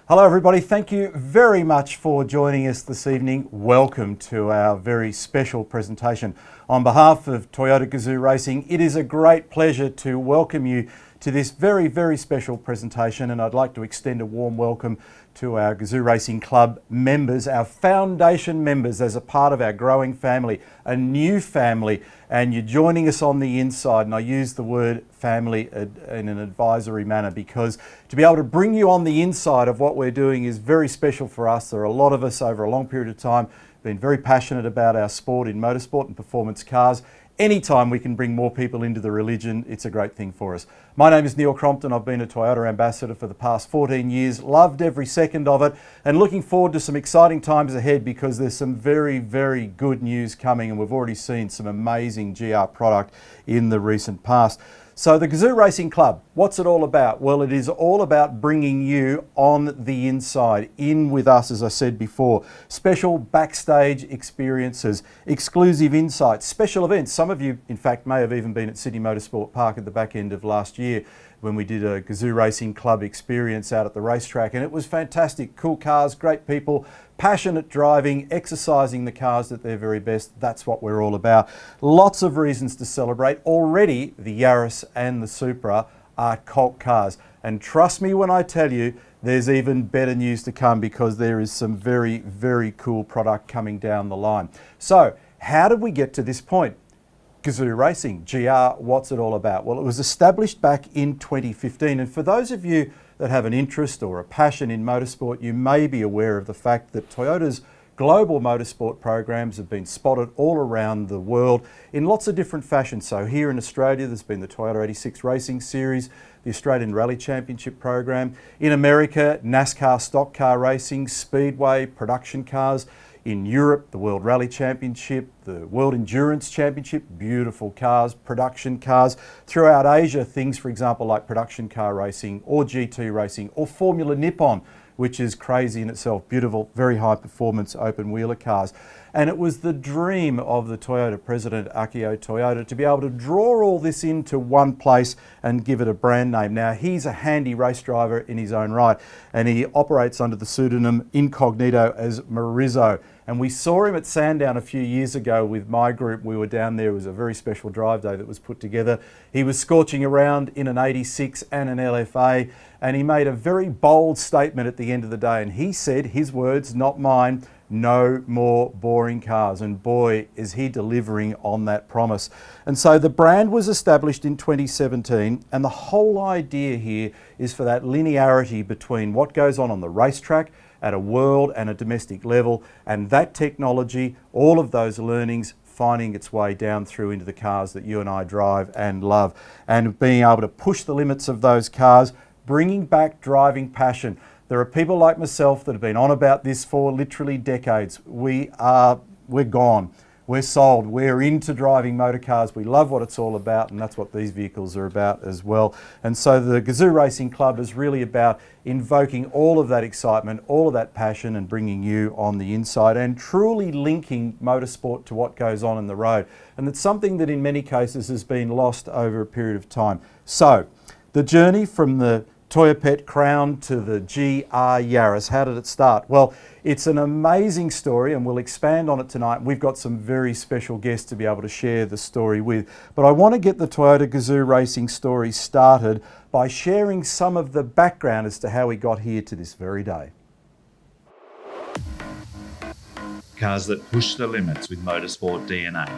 Hello everybody, thank you very much for joining us this evening. Welcome to our very special presentation. On behalf of Toyota GAZOO Racing, it is a great pleasure to welcome you to this very, very special presentation, and I'd like to extend a warm welcome to our GAZOO Racing Club members, our foundation members as a part of our growing family, a new family, and you're joining us on the inside, and I use the word family in an advisory manner because to be able to bring you on the inside of what we're doing is very special for us. There are a lot of us over a long period of time been very passionate about our sport in motorsport and performance cars. Anytime we can bring more people into the religion, it's a great thing for us. My name is Neal Crompton. I've been a Toyota ambassador for the past 14 years, loved every second of it, and looking forward to some exciting times ahead because there's some very, very good news coming, and we've already seen some amazing GR product in the recent past. So the GAZOO Racing Club, what's it all about? Well, it is all about bringing you on the inside, in with us, as I said before. Special backstage experiences, exclusive insights, special events. Some of you, in fact, may have even been at Sydney Motorsport Park at the back end of last year when we did a GAZOO Racing Club experience out at the racetrack, and it was fantastic. Cool cars, great people, passionate driving, exercising the cars at their very best. That's what we're all about. Lots of reasons to celebrate. Already the Yaris and the Supra are cult cars, and trust me when I tell you there's even better news to come because there is some very, very cool product coming down the line. So how did we get to this point? GAZOO Racing, GR, what's it all about? Well, it was established back in 2015, and for those of you that have an interest or a passion in motorsport, you may be aware of the fact that Toyota's global motorsport programs have been spotted all around the world in lots of different fashions. So here in Australia, there's been the Toyota 86 Racing Series, the Australian Rally Championship program. In America, NASCAR stock car racing, speedway, production cars. In Europe, the World Rally Championship, the World Endurance Championship, beautiful cars, production cars. Throughout Asia, things, for example, like production car racing or GT racing or Formula Nippon, which is crazy in itself, beautiful, very high performance open wheeler cars. And it was the dream of the Toyota president, Akio Toyoda, to be able to draw all this into one place and give it a brand name. Now, he's a handy race driver in his own right, and he operates under the pseudonym incognito as Marizzo. And we saw him at Sandown a few years ago with my group. We were down there. It was a very special drive day that was put together. He was scorching around in an 86 and an LFA, and he made a very bold statement at the end of the day. And he said, his words, not mine, no more boring cars. And boy, is he delivering on that promise. And so the brand was established in 2017, and the whole idea here is for that linearity between what goes on the racetrack at a world and a domestic level, and that technology, all of those learnings finding its way down through into the cars that you and I drive and love, and being able to push the limits of those cars, bringing back driving passion. There are people like myself that have been on about this for literally decades. We're gone. We're sold. We're into driving motor cars. We love what it's all about, and that's what these vehicles are about as well. And so the GAZOO Racing Club is really about invoking all of that excitement, all of that passion, and bringing you on the inside and truly linking motorsport to what goes on in the road. And it's something that in many cases has been lost over a period of time. So the journey from the Toyopet Crown to the GR Yaris, how did it start? Well, it's an amazing story, and we'll expand on it tonight. We've got some very special guests to be able to share the story with. But I want to get the Toyota GAZOO Racing story started by sharing some of the background as to how we got here to this very day. Cars that push the limits with motorsport DNA.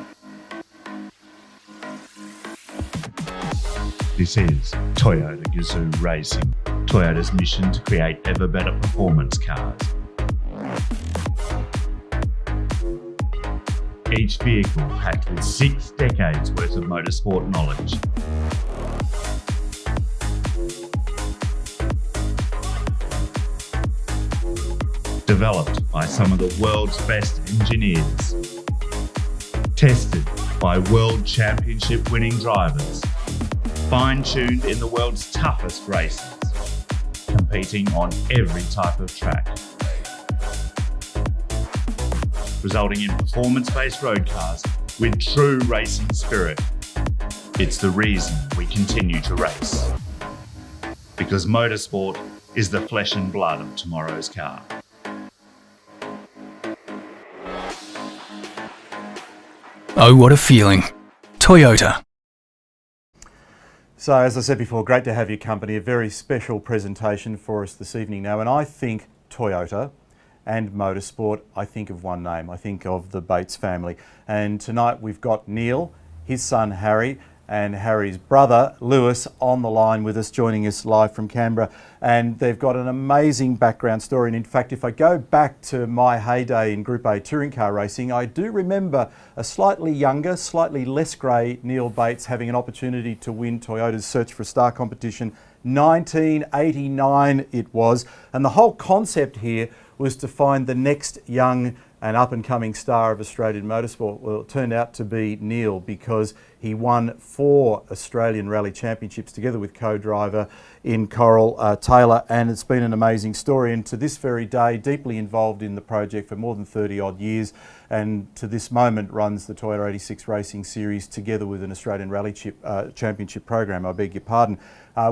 This is Toyota GAZOO Racing, Toyota's mission to create ever better performance cars. Each vehicle packed with 6 decades worth of motorsport knowledge. Developed by some of the world's best engineers. Tested by world championship winning drivers. Fine-tuned in the world's toughest races, competing on every type of track, resulting in performance-based road cars with true racing spirit. It's the reason we continue to race, because motorsport is the flesh and blood of tomorrow's car. Oh, what a feeling. Toyota. So, as I said before, great to have your company. A very special presentation for us this evening now. And I think Toyota and motorsport, I think of one name. I think of the Bates family. And tonight we've got Neal, his son Harry, and Harry's brother Lewis on the line with us, joining us live from Canberra. And they've got an amazing background story. And in fact, if I go back to my heyday in Group A touring car racing, I do remember a slightly younger, slightly less grey Neal Bates having an opportunity to win Toyota's Search for a Star competition. 1989 it was. And the whole concept here was to find the next young and up-and-coming star of Australian motorsport. Well, it turned out to be Neal, because he won 4 Australian Rally Championships together with co-driver in Coral Taylor, and it's been an amazing story. And to this very day, deeply involved in the project for more than 30 odd years, and to this moment runs the Toyota 86 Racing Series together with an Australian Rally Championship program, I beg your pardon.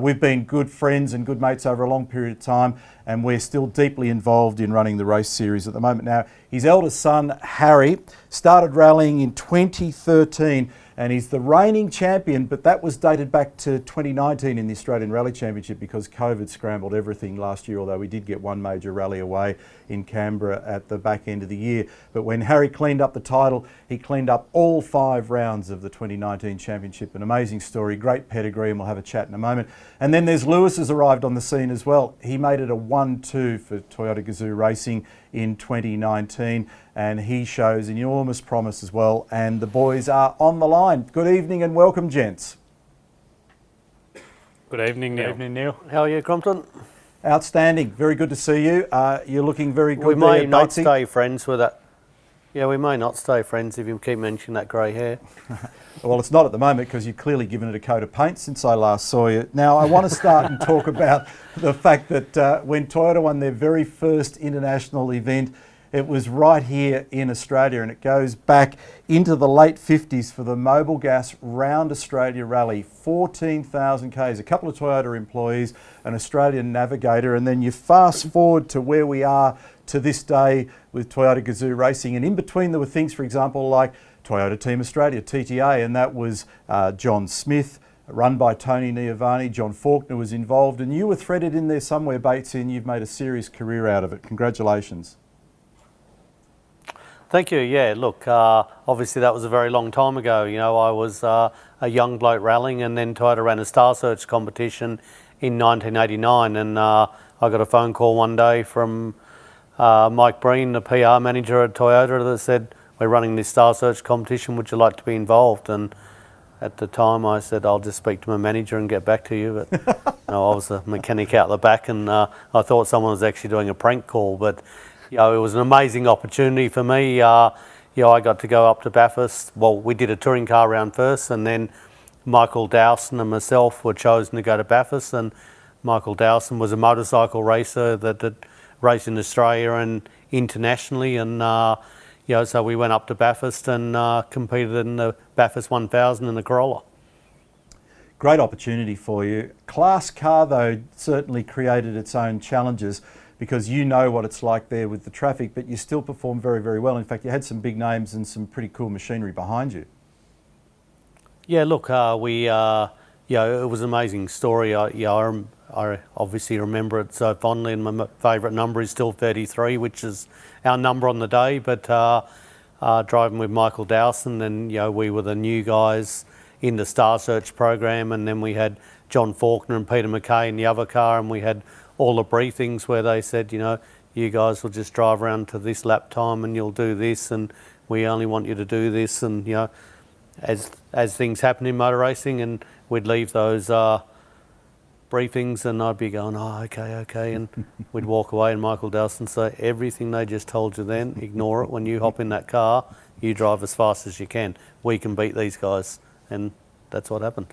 We've been good friends and good mates over a long period of time, and we're still deeply involved in running the race series at the moment. Now, his eldest son, Harry, started rallying in 2013, and he's the reigning champion, but that was dated back to 2019 in the Australian Rally Championship, because COVID scrambled everything last year, although we did get one major rally away in Canberra at the back end of the year. But when Harry cleaned up the title, he cleaned up all 5 rounds of the 2019 championship. An amazing story, great pedigree, and we'll have a chat in a moment. And then there's Lewis has arrived on the scene as well. He made it a 1-2 for Toyota GAZOO Racing in 2019, and he shows enormous promise as well. And the boys are on the line. Good evening and welcome, gents. Good evening, Neal. Good evening, Neal. How are you, Crompton? Outstanding. Very good to see you. You're looking very good. We may there, not Batesy. stay friends with that. Yeah, we may not stay friends if you keep mentioning that grey hair. Well, it's not at the moment, because you've clearly given it a coat of paint since I last saw you. Now, I want to start and talk about the fact that when Toyota won their very first international event, it was right here in Australia, and it goes back into the late 50s for the Mobile Gas Round Australia Rally. 14,000 Ks, a couple of Toyota employees, an Australian navigator, and then you fast forward to where we are to this day with Toyota GAZOO Racing. And in between there were things, for example, like Toyota Team Australia, TTA, and that was John Smith, run by Tony Niavani. John Faulkner was involved, and you were threaded in there somewhere, Batesy, and you've made a serious career out of it. Congratulations. Thank you. Yeah, look, obviously that was a very long time ago. You know, I was a young bloke rallying, and then Toyota ran a Star Search competition in 1989, and I got a phone call one day from Mike Breen, the PR manager at Toyota, that said, "We're running this Star Search competition, would you like to be involved?" And at the time I said, "I'll just speak to my manager and get back to you." But no, I was a mechanic out the back, and I thought someone was actually doing a prank call. But you know, it was an amazing opportunity for me. You know, I got to go up to Bathurst. Well, we did a touring car round first, and then Michael Dowson and myself were chosen to go to Bathurst. And Michael Dowson was a motorcycle racer that raced in Australia and internationally. And you know, so we went up to Bathurst and competed in the Bathurst 1000 in the Corolla. Great opportunity for you. Class car, though, certainly created its own challenges, because you know what it's like there with the traffic, but you still performed very, very well. In fact, you had some big names and some pretty cool machinery behind you. Yeah, look, you know, it was an amazing story. I obviously remember it so fondly, and my favourite number is still 33, which is our number on the day. But driving with Michael Dowson, and you know, we were the new guys in the Star Search program, and then we had John Faulkner and Peter McKay in the other car, and we had all the briefings where they said, you know, you guys will just drive around to this lap time and you'll do this, and we only want you to do this. And you know, as things happen in motor racing, and we'd leave those briefings and I'd be going, oh, okay, and we'd walk away, and Michael Dowson say, everything they just told you then, ignore it. When you hop in that car, you drive as fast as you can. We can beat these guys, and that's what happened.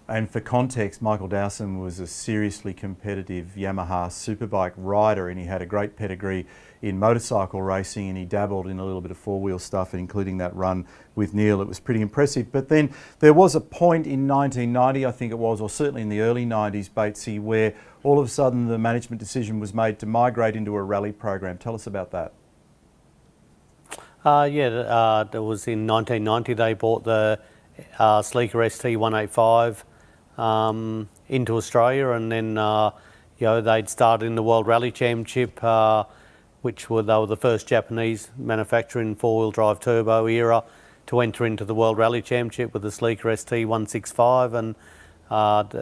And for context, Michael Dowson was a seriously competitive Yamaha superbike rider, and he had a great pedigree in motorcycle racing, and he dabbled in a little bit of four-wheel stuff, including that run with Neal. It was pretty impressive. But then there was a point in 1990, I think it was, or certainly in the early 90s, Batesy, where all of a sudden the management decision was made to migrate into a rally program. Tell us about that. That was in 1990. They bought the Sleeker ST185 into Australia, and then they'd started in the World Rally Championship, they were the first Japanese manufacturer in four-wheel drive turbo era to enter into the World Rally Championship with the Sleeker ST165, and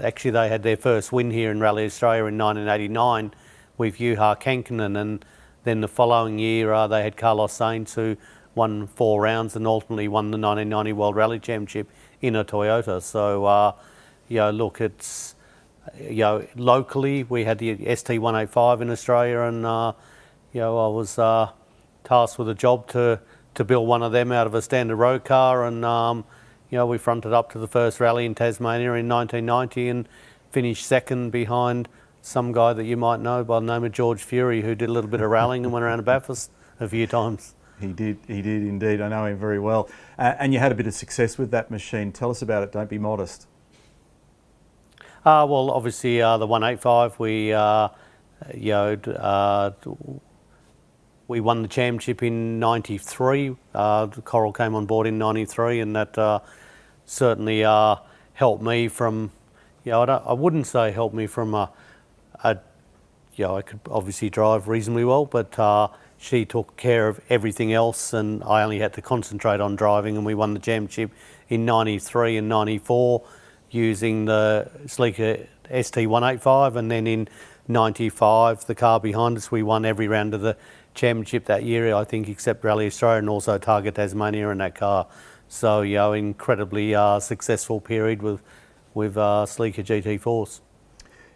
actually they had their first win here in Rally Australia in 1989 with Juha Kankkunen, and then the following year they had Carlos Sainz, who won 4 rounds and ultimately won the 1990 World Rally Championship in a Toyota. So it's locally we had the ST185 in Australia, and I was tasked with a job to build one of them out of a standard road car, and we fronted up to the first rally in Tasmania in 1990 and finished second behind some guy that you might know by the name of George Fury, who did a little bit of rallying and went around to Bathurst a few times. He did indeed. I know him very well. And you had a bit of success with that machine. Tell us about it. Don't be modest. Well, obviously the 185, we won the championship in '93. Coral came on board in '93, and that certainly helped me from. I wouldn't say helped me from I could obviously drive reasonably well, but she took care of everything else, and I only had to concentrate on driving, and we won the championship in '93 and '94 using the Sleeker ST185, and then in '95, the car behind us, we won every round of the championship that year, I think, except Rally Australia and also Targa Tasmania in that car. So, incredibly successful period with Sleeker GT4s.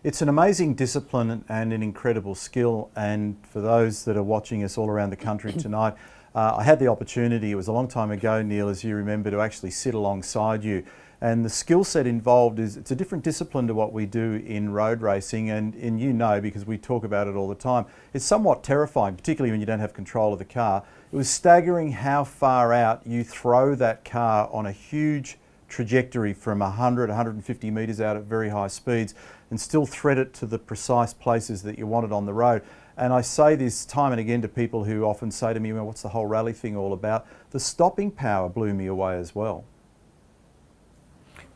It's an amazing discipline and an incredible skill, and for those that are watching us all around the country tonight, I had the opportunity, it was a long time ago, Neal, as you remember, to actually sit alongside you. And the skill set involved it's a different discipline to what we do in road racing, and because we talk about it all the time, it's somewhat terrifying, particularly when you don't have control of the car. It was staggering how far out you throw that car on a huge trajectory from 100, 150 metres out at very high speeds, and still thread it to the precise places that you wanted on the road. And I say this time and again to people who often say to me, well, what's the whole rally thing all about? The stopping power blew me away as well.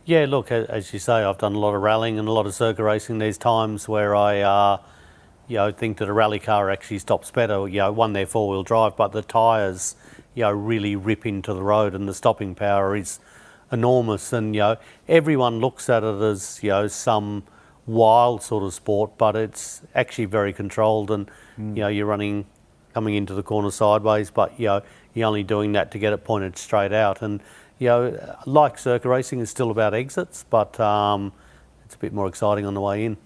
Yeah, look, as you say, I've done a lot of rallying and a lot of circuit racing. There's times where I think that a rally car actually stops better. One, they're four-wheel drive, but the tyres, really rip into the road, and the stopping power is enormous. And, everyone looks at it as, some wild sort of sport, but it's actually very controlled, and, you're coming into the corner sideways, but, you're only doing that to get it pointed straight out. And, like circuit racing, is still about exits, but it's a bit more exciting on the way in.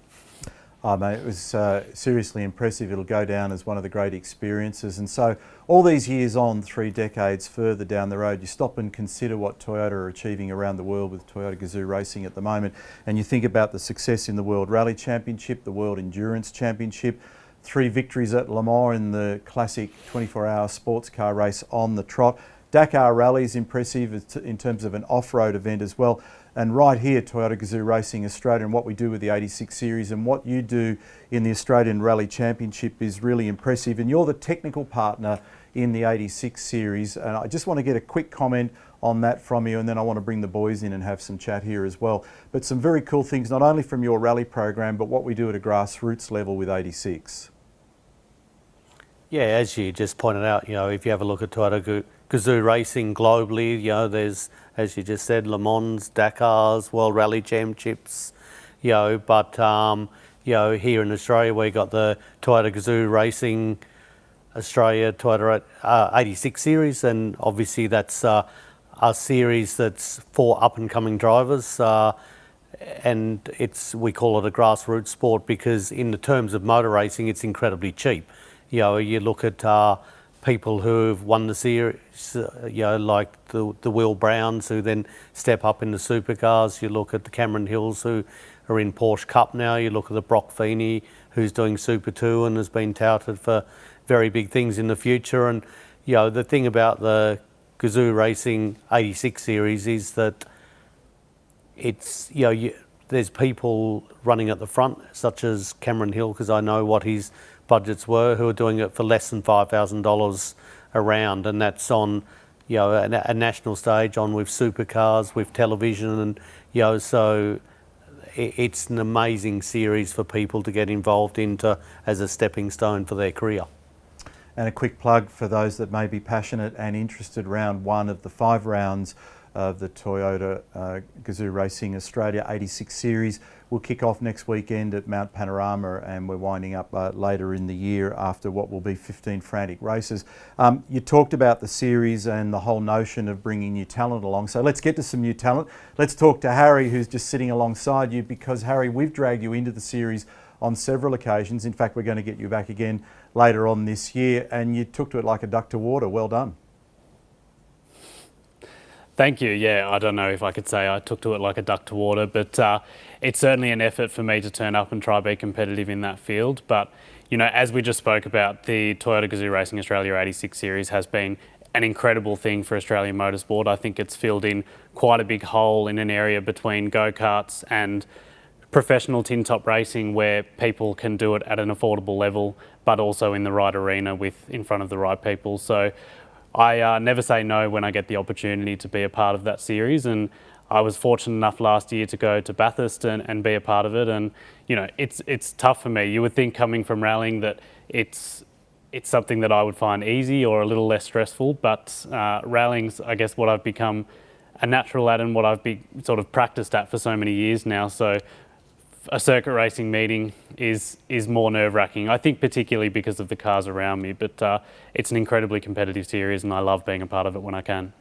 Oh, mate, it was seriously impressive. It'll go down as one of the great experiences. And so all these years on, 3 decades further down the road, you stop and consider what Toyota are achieving around the world with Toyota GAZOO Racing at the moment, and you think about the success in the World Rally Championship, the World Endurance Championship, 3 victories at Le Mans in the classic 24-hour sports car race on the trot. Dakar Rally is impressive in terms of an off-road event as well. And right here, Toyota GAZOO Racing Australia, and what we do with the 86 Series and what you do in the Australian Rally Championship is really impressive. And you're the technical partner in the 86 Series. And I just want to get a quick comment on that from you, and then I want to bring the boys in and have some chat here as well. But some very cool things, not only from your rally program, but what we do at a grassroots level with 86. Yeah, as you just pointed out, if you have a look at Toyota GAZOO Racing globally, there's, as you just said, Le Mans, Dakars, World Rally Championships, but here in Australia we got the Toyota GAZOO Racing Australia Toyota 86 Series, and obviously that's a series that's for up-and-coming drivers, and we call it a grassroots sport because in the terms of motor racing it's incredibly cheap. You look at people who've won the series, like the Will Browns, who then step up into supercars. You look at the Cameron Hills, who are in Porsche Cup now. You look at the Brock Feeney, who's doing Super 2 and has been touted for very big things in the future. And the thing about the GAZOO Racing 86 series is that it's there's people running at the front, such as Cameron Hill, because I know what his budgets were, who are doing it for less than $5,000 a round, and that's on a national stage, on with supercars, with television, and so it's an amazing series for people to get involved into as a stepping stone for their career. And a quick plug for those that may be passionate and interested, round 1 of the 5 rounds of the Toyota GAZOO Racing Australia 86 series will kick off next weekend at Mount Panorama, and we're winding up later in the year after what will be 15 frantic races. You talked about the series and the whole notion of bringing new talent along, so let's get to some new talent. Let's talk to Harry, who's just sitting alongside you, because Harry, we've dragged you into the series on several occasions. In fact, we're going to get you back again later on this year, and you took to it like a duck to water. Well done. Thank you. Yeah, I don't know if I could say I took to it like a duck to water, but it's certainly an effort for me to turn up and try to be competitive in that field. But, as we just spoke about, the Toyota GAZOO Racing Australia 86 series has been an incredible thing for Australian motorsport. I think it's filled in quite a big hole in an area between go-karts and professional tin top racing, where people can do it at an affordable level, but also in the right arena in front of the right people. So I never say no when I get the opportunity to be a part of that series, and I was fortunate enough last year to go to Bathurst and be a part of it. And it's tough for me. You would think, coming from rallying, that it's something that I would find easy or a little less stressful, but rallying's, I guess, what I've become a natural at and what I've sort of practiced at for so many years now. So a circuit racing meeting is more nerve-wracking, I think, particularly because of the cars around me, but it's an incredibly competitive series and I love being a part of it when I can.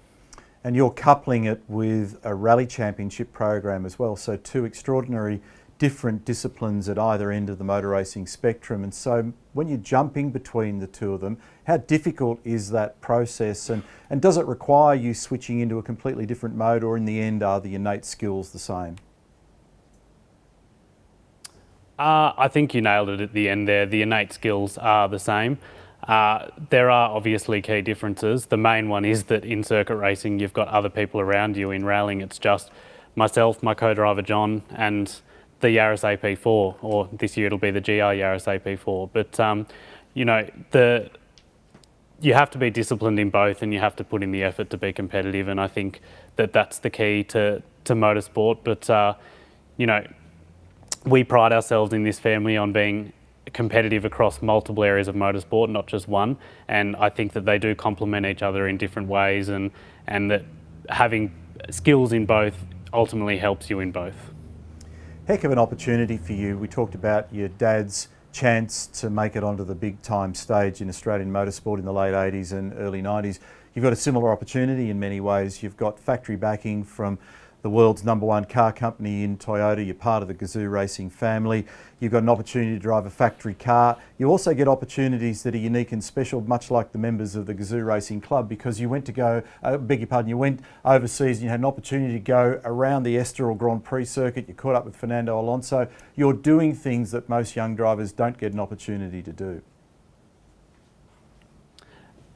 And you're coupling it with a rally championship program as well, so 2 extraordinary different disciplines at either end of the motor racing spectrum. And so when you're jumping between the 2 of them, how difficult is that process, and does it require you switching into a completely different mode, or in the end are the innate skills the same? I think you nailed it at the end there. The innate skills are the same. There are obviously key differences. The main one is that in circuit racing, you've got other people around you. In rallying, it's just myself, my co-driver John, and the Yaris AP4, or this year it'll be the GR Yaris AP4. But you have to be disciplined in both, and you have to put in the effort to be competitive. And I think that that's the key to motorsport. But we pride ourselves in this family on being competitive across multiple areas of motorsport, not just one. And I think that they do complement each other in different ways, and that having skills in both ultimately helps you in both. Heck of an opportunity for you. We talked about your dad's chance to make it onto the big time stage in Australian motorsport in the late 80s and early 90s. You've got a similar opportunity in many ways. You've got factory backing from the world's #1 car company in Toyota. You're part of the GAZOO Racing family. You've got an opportunity to drive a factory car. You also get opportunities that are unique and special, much like the members of the GAZOO Racing Club, because you went to go, you went overseas and you had an opportunity to go around the Estoril Grand Prix circuit. You caught up with Fernando Alonso. You're doing things that most young drivers don't get an opportunity to do.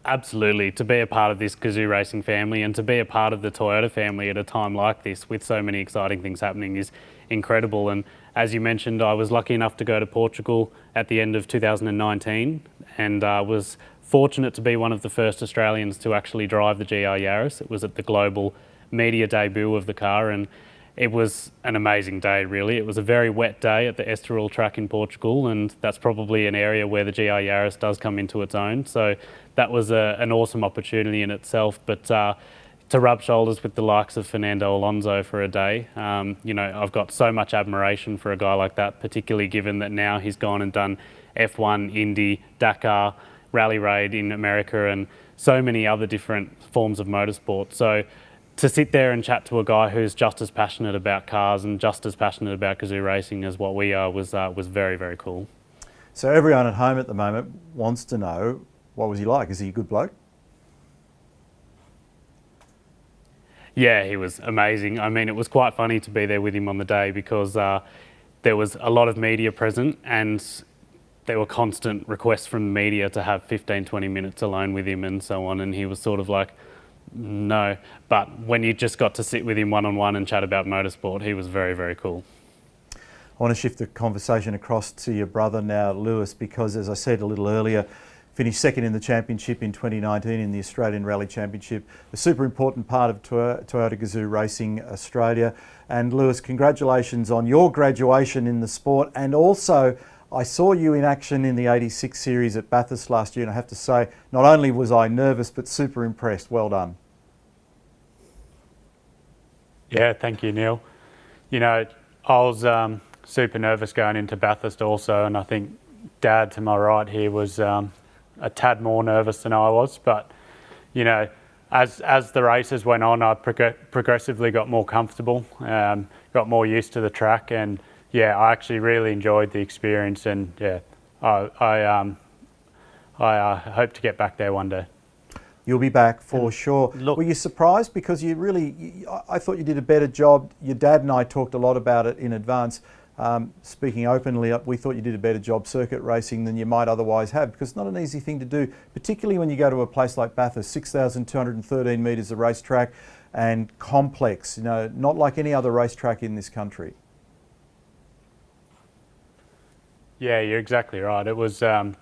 Absolutely. To be a part of this GAZOO Racing family and to be a part of the Toyota family at a time like this with so many exciting things happening is incredible. And as you mentioned, I was lucky enough to go to Portugal at the end of 2019 and was fortunate to be one of the first Australians to actually drive the GR Yaris. It was at the global media debut of the car, and it was an amazing day, really. It was a very wet day at the Estoril track in Portugal, and that's probably an area where the GR Yaris does come into its own. So that was an awesome opportunity in itself. But to rub shoulders with the likes of Fernando Alonso for a day, I've got so much admiration for a guy like that, particularly given that now he's gone and done F1, Indy, Dakar, Rally Raid in America, and so many other different forms of motorsport. So to sit there and chat to a guy who's just as passionate about cars and just as passionate about GAZOO racing as what we are was very, very cool. So everyone at home at the moment wants to know, What was he like? Is he a good bloke? Yeah, he was amazing. I mean, it was quite funny to be there with him on the day because there was a lot of media present and there were constant requests from the media to have 15, 20 minutes alone with him and so on. And he was sort of like, no. But when you just got to sit with him one-on-one and chat about motorsport, he was very, very cool. I want to shift the conversation across to your brother now, Lewis, because as I said a little earlier, finished second in the championship in 2019 in the Australian Rally Championship, a super important part of Toyota GAZOO Racing Australia. And Lewis, congratulations on your graduation in the sport. And also, I saw you in action in the 86 series at Bathurst last year, and I have to say, not only was I nervous, but super impressed. Well done. Yeah, thank you, Neil. You know, I was super nervous going into Bathurst also, and I think Dad to my right here was a tad more nervous than I was, but you know, as the races went on, I progressively got more comfortable, got more used to the track, and yeah, I actually really enjoyed the experience, and yeah, I hope to get back there one day. You'll be back for sure. Were you surprised? Because I thought you did a better job. Your dad and I talked a lot about it in advance. Speaking openly, we thought you did a better job circuit racing than you might otherwise have, because it's not an easy thing to do, particularly when you go to a place like Bathurst, 6,213 metres of racetrack and complex, you know, not like any other racetrack in this country. Yeah, you're exactly right. It was a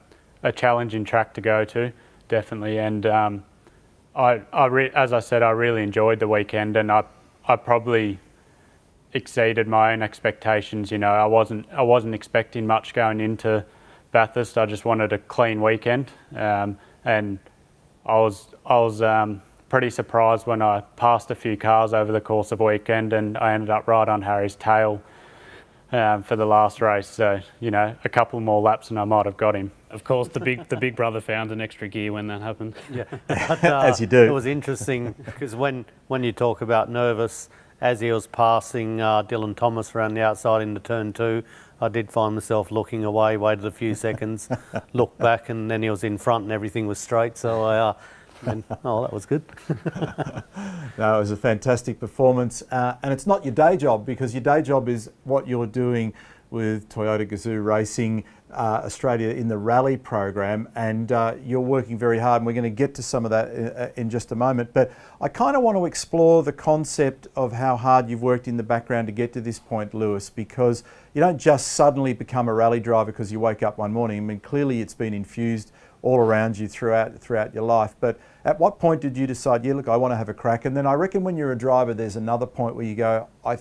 challenging track to go to, definitely, and as I said, I really enjoyed the weekend, and I probably exceeded my own expectations. You know, I wasn't expecting much going into Bathurst. I just wanted a clean weekend, and I was pretty surprised when I passed a few cars over the course of the weekend, and I ended up right on Harry's tail for the last race. So you know, a couple more laps and I might have got him. Of course, the big brother found an extra gear when that happened. Yeah, but, as you do. It was interesting because when you talk about nervous, as he was passing Dylan Thomas around the outside into turn 2, I did find myself looking away, waited a few seconds, looked back, and then he was in front and everything was straight. So oh, that was good. No, it was a fantastic performance. And it's not your day job, because your day job is what you're doing with Toyota GAZOO Racing Australia in the rally program, and you're working very hard, and we're going to get to some of that in just a moment. But I kind of want to explore the concept of how hard you've worked in the background to get to this point, Lewis, because you don't just suddenly become a rally driver because you wake up one morning. I mean, clearly it's been infused all around you throughout your life. But at what point did you decide, yeah, look, I want to have a crack? And then I reckon when you're a driver, there's another point where you go, I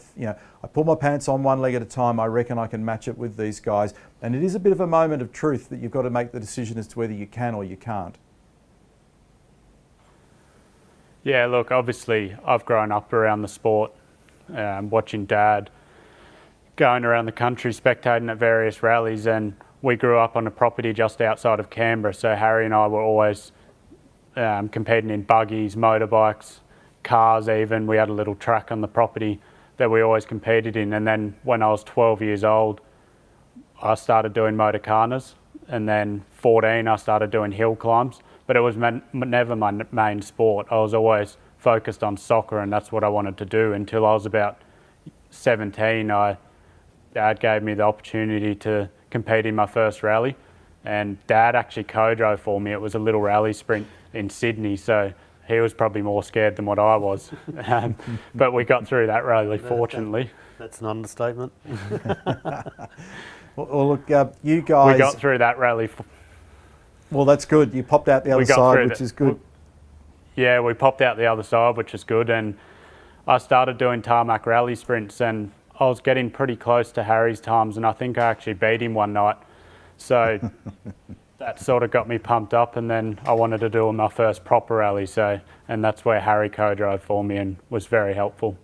pull my pants on one leg at a time. I reckon I can match it with these guys. And it is a bit of a moment of truth that you've got to make the decision as to whether you can or you can't. Yeah, look, obviously I've grown up around the sport, watching Dad going around the country spectating at various rallies, and we grew up on a property just outside of Canberra, so Harry and I were always competing in buggies, motorbikes, cars even. We had a little track on the property that we always competed in, and then when I was 12 years old, I started doing motorcarnas, and then 14 I started doing hill climbs, but it was never my main sport. I was always focused on soccer, and that's what I wanted to do until I was about 17. Dad gave me the opportunity to compete in my first rally, and Dad actually co-drove for me. It was a little rally sprint in Sydney, so he was probably more scared than what I was. But we got through that rally, fortunately. That's an understatement. Well, look, you guys... We got through that rally. Well, that's good. You popped out the other side, which is good. Yeah, we popped out the other side, which is good. And I started doing tarmac rally sprints, and I was getting pretty close to Harry's times, and I think I actually beat him one night. So that sort of got me pumped up, and then I wanted to do my first proper rally. And that's where Harry co-drove for me and was very helpful.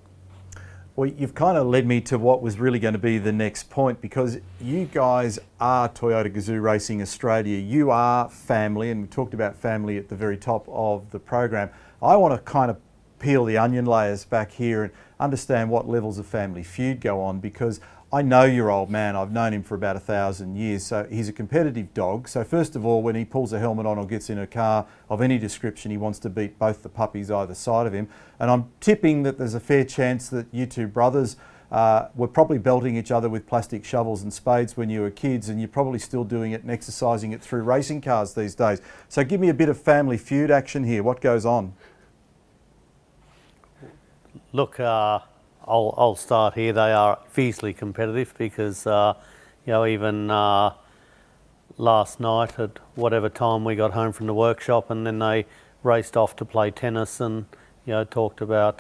Well, you've kind of led me to what was really going to be the next point, because you guys are Toyota GAZOO Racing Australia. You are family, and we talked about family at the very top of the program. I want to kind of peel the onion layers back here and understand what levels of family feud go on, because I know your old man. I've known him for about 1,000 years. So he's a competitive dog. So first of all, when he pulls a helmet on or gets in a car of any description, he wants to beat both the puppies either side of him. And I'm tipping that there's a fair chance that you two brothers were probably belting each other with plastic shovels and spades when you were kids, and you're probably still doing it and exercising it through racing cars these days. So give me a bit of family feud action here. What goes on? Look, I'll start here. They are fiercely competitive because, even last night at whatever time we got home from the workshop, and then they raced off to play tennis and, talked about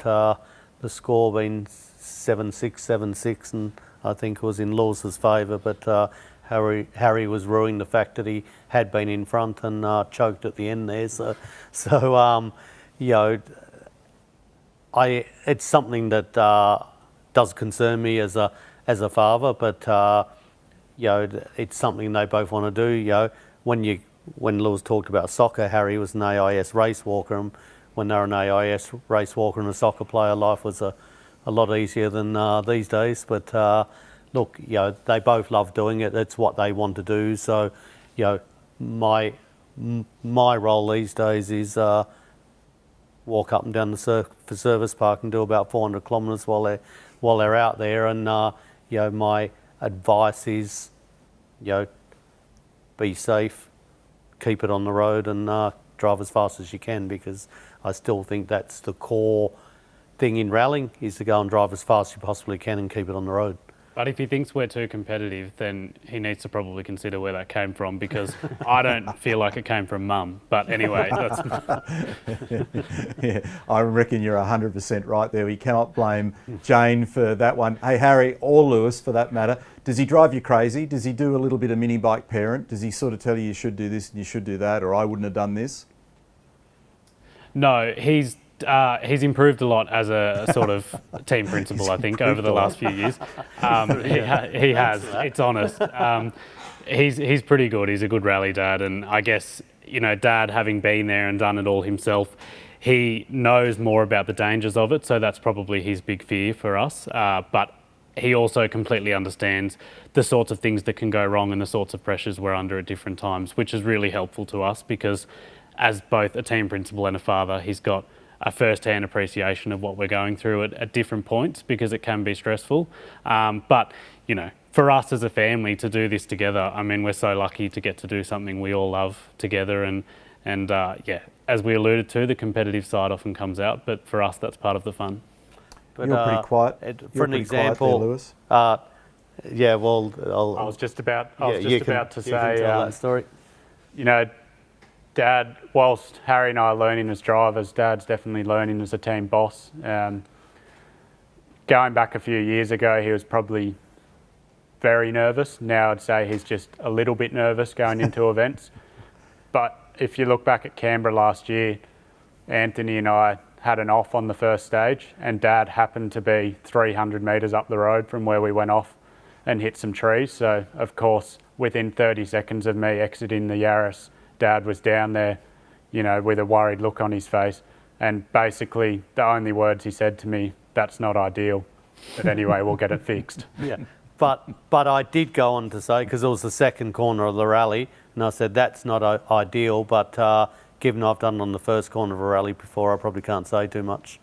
the score being 7-6, 7-6, and I think it was in Lewis's favour, but Harry was ruining the fact that he had been in front and choked at the end there. It's something that does concern me as a father, but it's something they both want to do. When Lewis talked about soccer, Harry was an AIS race walker, and when they're an AIS race walker and a soccer player, life was a lot easier than these days. But look, they both love doing it. It's what they want to do. So, my role these days is walk up and down the service park and do about 400 kilometres while they're out there. And my advice is, be safe, keep it on the road, and drive as fast as you can, because I still think that's the core thing in rallying, is to go and drive as fast as you possibly can and keep it on the road. But if he thinks we're too competitive, then he needs to probably consider where that came from, because I don't feel like it came from Mum. But anyway, that's... Yeah, I reckon you're 100% right there. We cannot blame Jane for that one. Hey, Harry, or Lewis for that matter, does he drive you crazy? Does he do a little bit of mini bike parent? Does he sort of tell you should do this and you should do that, or I wouldn't have done this? No, he's improved a lot as a sort of team principal, I think, over the last few years. He has. It's honest. He's pretty good. He's a good rally dad, and I guess, Dad, having been there and done it all himself, he knows more about the dangers of it, so that's probably his big fear for us. But he also completely understands the sorts of things that can go wrong and the sorts of pressures we're under at different times, which is really helpful to us, because as both a team principal and a father, he's got a first-hand appreciation of what we're going through at different points, because it can be stressful. But, for us as a family to do this together, I mean, we're so lucky to get to do something we all love together. And as we alluded to, the competitive side often comes out, but for us, that's part of the fun. But, you're pretty quiet. For an example, there, Lewis. I was just about to say that story. Dad, whilst Harry and I are learning as drivers, Dad's definitely learning as a team boss. Going back a few years ago, he was probably very nervous. Now I'd say he's just a little bit nervous going into events. But if you look back at Canberra last year, Anthony and I had an off on the first stage, and Dad happened to be 300 metres up the road from where we went off and hit some trees. So, of course, within 30 seconds of me exiting the Yaris, Dad was down there, with a worried look on his face. And basically, the only words he said to me, "That's not ideal. But anyway, we'll get it fixed." Yeah. But I did go on to say, because it was the second corner of the rally, and I said, that's not ideal, but given I've done it on the first corner of a rally before, I probably can't say too much.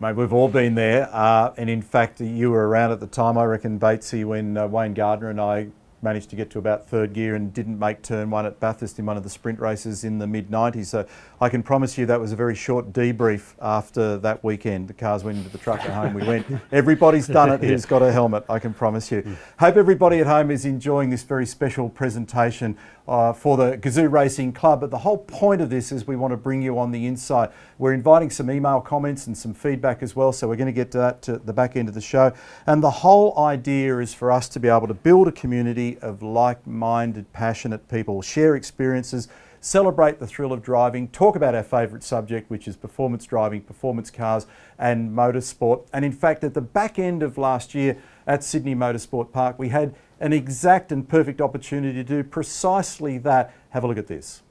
Mate, we've all been there. And in fact, you were around at the time, I reckon, Batesy, when Wayne Gardner and I managed to get to about third gear and didn't make turn one at Bathurst in one of the sprint races in the mid-90s. So I can promise you that was a very short debrief after that weekend. The cars went into the truck and home we went. Everybody's done it who's got a helmet, I can promise you. Hope everybody at home is enjoying this very special presentation for the GAZOO Racing Club. But the whole point of this is we want to bring you on the inside. We're inviting some email comments and some feedback as well, so we're going to get to that to the back end of the show. And the whole idea is for us to be able to build a community of like-minded, passionate people, share experiences, celebrate the thrill of driving, talk about our favourite subject, which is performance driving, performance cars and motorsport. And in fact, at the back end of last year at Sydney Motorsport Park, we had an exact and perfect opportunity to do precisely that. Have a look at this.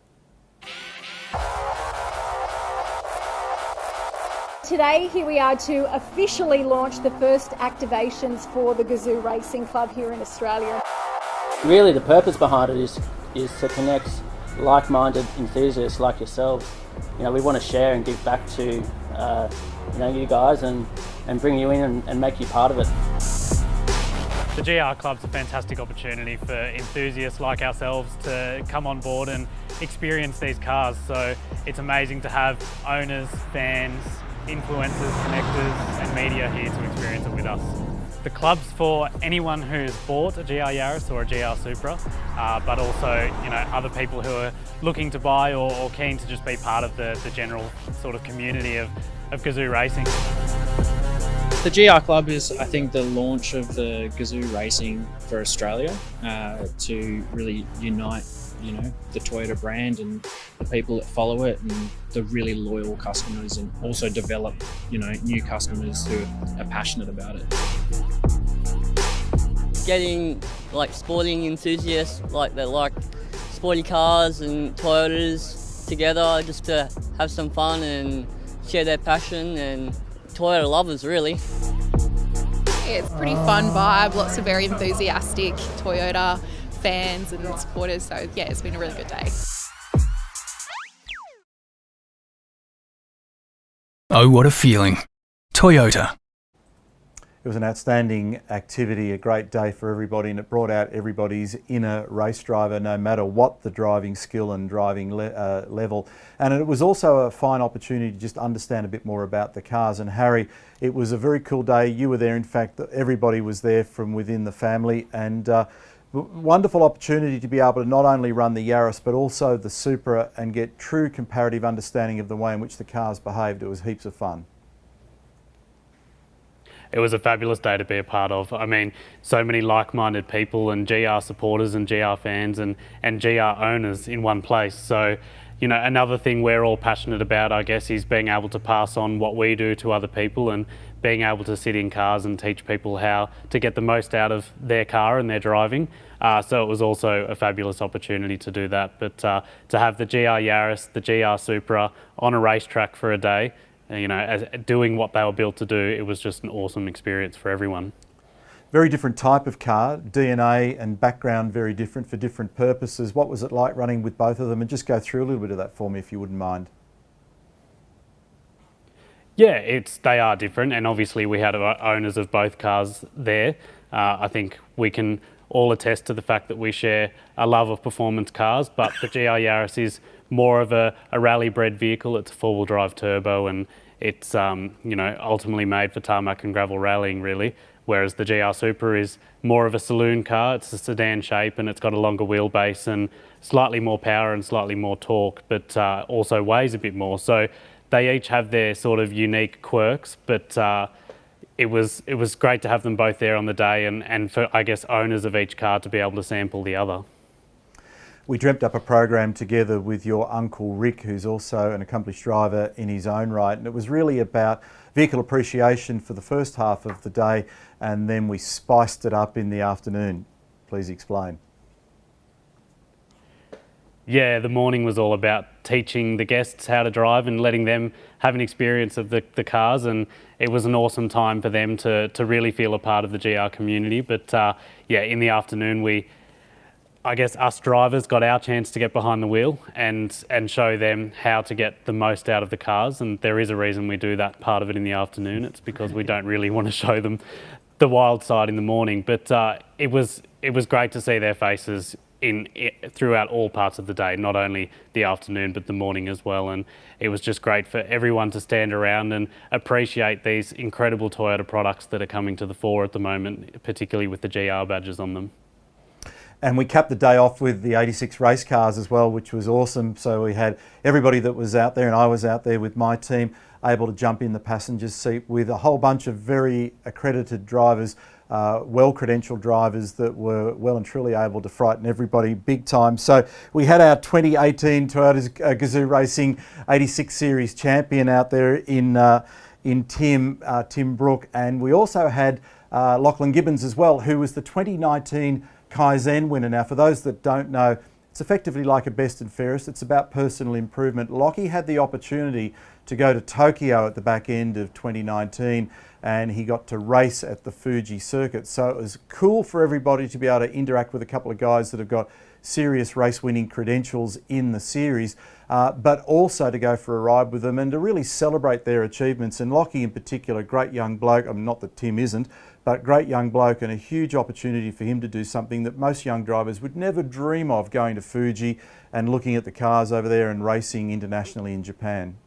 Today, here we are to officially launch the first activations for the GAZOO Racing Club here in Australia. Really, the purpose behind it is to connect like-minded enthusiasts like yourselves. You know, we want to share and give back to you guys and bring you in and make you part of it. The GR Club's a fantastic opportunity for enthusiasts like ourselves to come on board and experience these cars. So it's amazing to have owners, fans, influencers, connectors and media here to experience it with us. The club's for anyone who's bought a GR Yaris or a GR Supra, but also other people who are looking to buy or keen to just be part of the general sort of community of GAZOO racing. The GR Club is, I think, the launch of the GAZOO racing for Australia to really unite, the Toyota brand and the people that follow it and the really loyal customers, and also develop, new customers who are passionate about it. Getting sporting enthusiasts that like sporty cars and Toyotas together just to have some fun and share their passion, and Toyota lovers really. It's a pretty fun vibe, lots of very enthusiastic Toyota fans and supporters, so yeah, it's been a really good day. Oh, what a feeling. Toyota. It was an outstanding activity, a great day for everybody, and it brought out everybody's inner race driver, no matter what the driving skill and driving level. And it was also a fine opportunity to just understand a bit more about the cars. And Harry, it was a very cool day. You were there. In fact, everybody was there from within the family, and wonderful opportunity to be able to not only run the Yaris but also the Supra and get true comparative understanding of the way in which the cars behaved. It was heaps of fun. It was a fabulous day to be a part of. I mean, so many like-minded people and GR supporters and GR fans and GR owners in one place. So, another thing we're all passionate about, I guess, is being able to pass on what we do to other people and being able to sit in cars and teach people how to get the most out of their car and their driving. So it was also a fabulous opportunity to do that. But to have the GR Yaris, the GR Supra on a racetrack for a day, as doing what they were built to do, it was just an awesome experience for everyone. Very different type of car, DNA and background very different for different purposes. What was it like running with both of them? And just go through a little bit of that for me if you wouldn't mind. Yeah, they are different, and obviously we had owners of both cars there. I think we can all attest to the fact that we share a love of performance cars, but the GR Yaris is more of a rally-bred vehicle. It's a four-wheel drive turbo, and it's ultimately made for tarmac and gravel rallying, really. Whereas the GR Supra is more of a saloon car. It's a sedan shape, and it's got a longer wheelbase and slightly more power and slightly more torque, but also weighs a bit more. So they each have their sort of unique quirks, but it was great to have them both there on the day, and for, I guess, owners of each car to be able to sample the other. We dreamt up a program together with your uncle Rick, who's also an accomplished driver in his own right, and it was really about vehicle appreciation for the first half of the day, and then we spiced it up in the afternoon. Please explain. Yeah, the morning was all about teaching the guests how to drive and letting them have an experience of the cars, and it was an awesome time for them to really feel a part of the GR community. But yeah, in the afternoon I guess us drivers got our chance to get behind the wheel and show them how to get the most out of the cars, and there is a reason we do that part of it in the afternoon. It's because we don't really want to show them the wild side in the morning. But it was great to see their faces throughout all parts of the day, not only the afternoon but the morning as well, and it was just great for everyone to stand around and appreciate these incredible Toyota products that are coming to the fore at the moment, particularly with the GR badges on them. And we capped the day off with the 86 race cars as well, which was awesome. So we had everybody that was out there, and I was out there with my team, able to jump in the passenger seat with a whole bunch of very accredited drivers, well-credentialed drivers that were well and truly able to frighten everybody big time. So we had our 2018 Toyota GAZOO Racing 86 Series champion out there in Tim Brook, and we also had Lachlan Gibbons as well, who was the 2019 Kaizen winner. Now, for those that don't know, it's effectively like a best and fairest. It's about personal improvement. Lockie had the opportunity to go to Tokyo at the back end of 2019, and he got to race at the Fuji circuit. So it was cool for everybody to be able to interact with a couple of guys that have got serious race winning credentials in the series, but also to go for a ride with them and to really celebrate their achievements. And Lockie in particular, great young bloke, not that Tim isn't, but great young bloke, and a huge opportunity for him to do something that most young drivers would never dream of, going to Fuji and looking at the cars over there and racing internationally in Japan.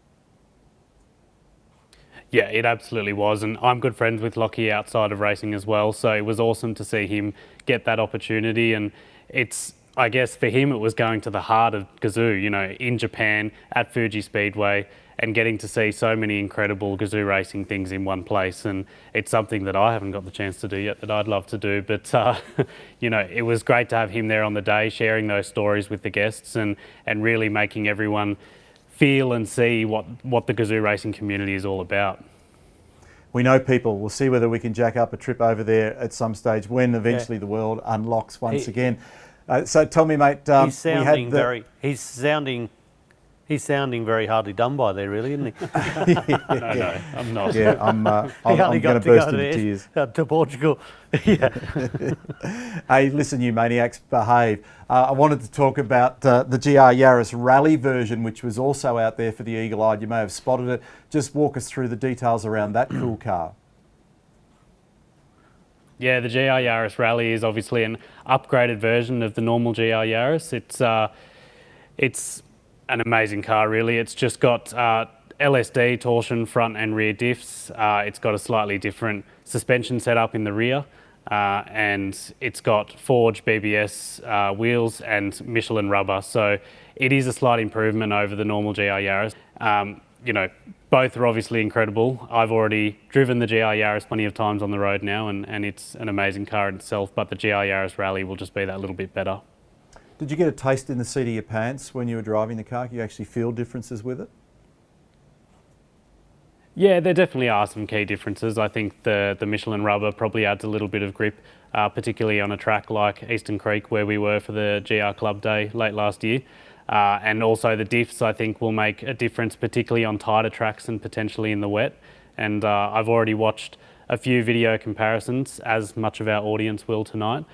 Yeah, it absolutely was, and I'm good friends with Lockie outside of racing as well, so it was awesome to see him get that opportunity. And it's, I guess for him, it was going to the heart of GAZOO, you know, in Japan at Fuji Speedway, and getting to see so many incredible GAZOO racing things in one place. And it's something that I haven't got the chance to do yet that I'd love to do. But, you know, it was great to have him there on the day, sharing those stories with the guests and really making everyone feel and see what the GAZOO racing community is all about. We know people. We'll see whether we can jack up a trip over there at some stage when eventually the world unlocks once again. So tell me, mate, he's sounding he's sounding very hardly done by there, really, isn't he? No, I'm not. Yeah, I'm going to burst into tears. To Portugal. Yeah. Hey, listen, you maniacs, behave. I wanted to talk about the GR Yaris Rally version, which was also out there for the eagle-eyed. You may have spotted it. Just walk us through the details around that cool car. Yeah, the GR Yaris Rally is obviously an upgraded version of the normal GR Yaris. It's an amazing car, really. It's just got LSD torsion front and rear diffs. It's got a slightly different suspension setup in the rear, and it's got forged BBS wheels and Michelin rubber. So it is a slight improvement over the normal GR Yaris. You know, both are obviously incredible. I've already driven the GR Yaris plenty of times on the road now, and it's an amazing car in itself, but the GR Yaris Rally will just be that little bit better. Did you get a taste in the seat of your pants when you were driving the car? Can you actually feel differences with it? Yeah, there definitely are some key differences. I think the Michelin rubber probably adds a little bit of grip, particularly on a track like Eastern Creek, where we were for the GR Club Day late last year. And also the diffs, I think, will make a difference, particularly on tighter tracks and potentially in the wet. And I've already watched a few video comparisons, as much of our audience will tonight.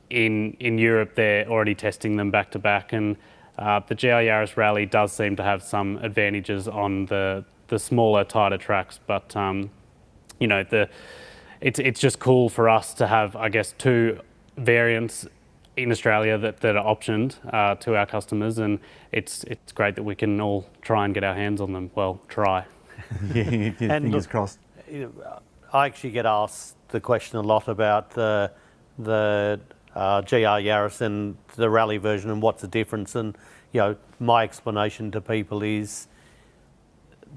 In Europe, they're already testing them back to back, and the GR Yaris Rally does seem to have some advantages on the smaller, tighter tracks. But you know, it's just cool for us to have, I guess, two variants in Australia that are optioned to our customers, and it's great that we can all try and get our hands on them. Well, try. Yeah, fingers crossed. I actually get asked the question a lot about the GR Yaris and the rally version and what's the difference. And you know, my explanation to people is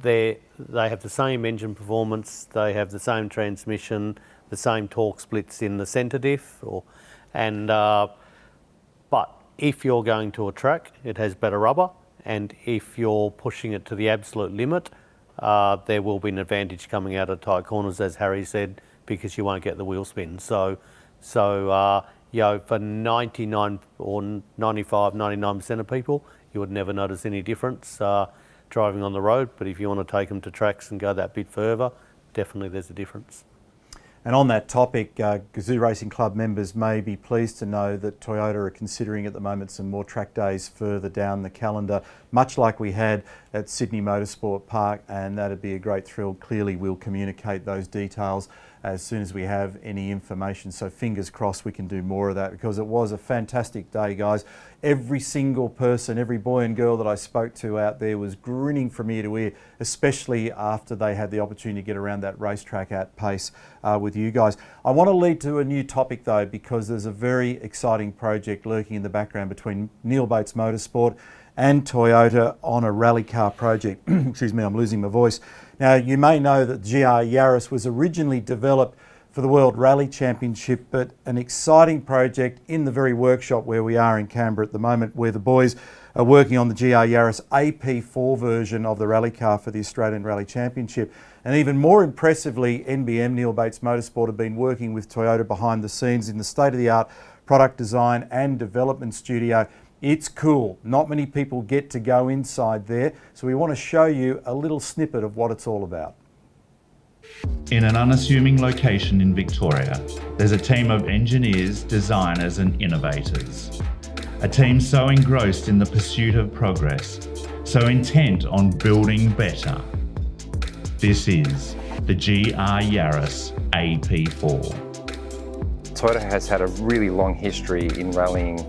they have the same engine performance, they have the same transmission, the same torque splits in the centre diff, but if you're going to a track, it has better rubber, and if you're pushing it to the absolute limit, there will be an advantage coming out of tight corners, as Harry said, because you won't get the wheel spin. So you know, for 99 or 95, 99% of people, you would never notice any difference driving on the road. But if you want to take them to tracks and go that bit further, definitely there's a difference. And on that topic, GAZOO Racing Club members may be pleased to know that Toyota are considering at the moment some more track days further down the calendar, much like we had at Sydney Motorsport Park, and that'd be a great thrill. Clearly we'll communicate those details as soon as we have any information, so fingers crossed we can do more of that, because it was a fantastic day, guys. Every single person, every boy and girl that I spoke to out there was grinning from ear to ear, especially after they had the opportunity to get around that racetrack at pace with you guys. I want to lead to a new topic though, because there's a very exciting project lurking in the background between Neal Bates Motorsport and Toyota on a rally car project. Excuse me, I'm losing my voice. Now, you may know that GR Yaris was originally developed for the World Rally Championship, but an exciting project in the very workshop where we are in Canberra at the moment, where the boys are working on the GR Yaris AP4 version of the rally car for the Australian Rally Championship. And even more impressively, NBM, Neal Bates Motorsport, have been working with Toyota behind the scenes in the state-of-the-art product design and development studio It's cool. Not many people get to go inside there, so we want to show you a little snippet of what it's all about. In an unassuming location in Victoria, there's a team of engineers, designers and innovators. A team so engrossed in the pursuit of progress, so intent on building better. This is the GR Yaris AP4. Toyota has had a really long history in rallying.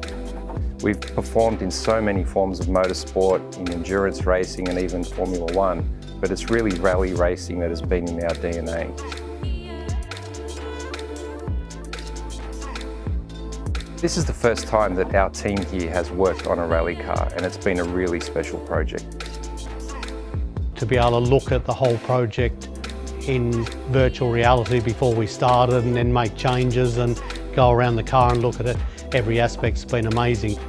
We've performed in so many forms of motorsport, in endurance racing and even Formula One, but it's really rally racing that has been in our DNA. This is the first time that our team here has worked on a rally car, and it's been a really special project. To be able to look at the whole project in virtual reality before we started and then make changes and go around the car and look at it, every aspect's been amazing.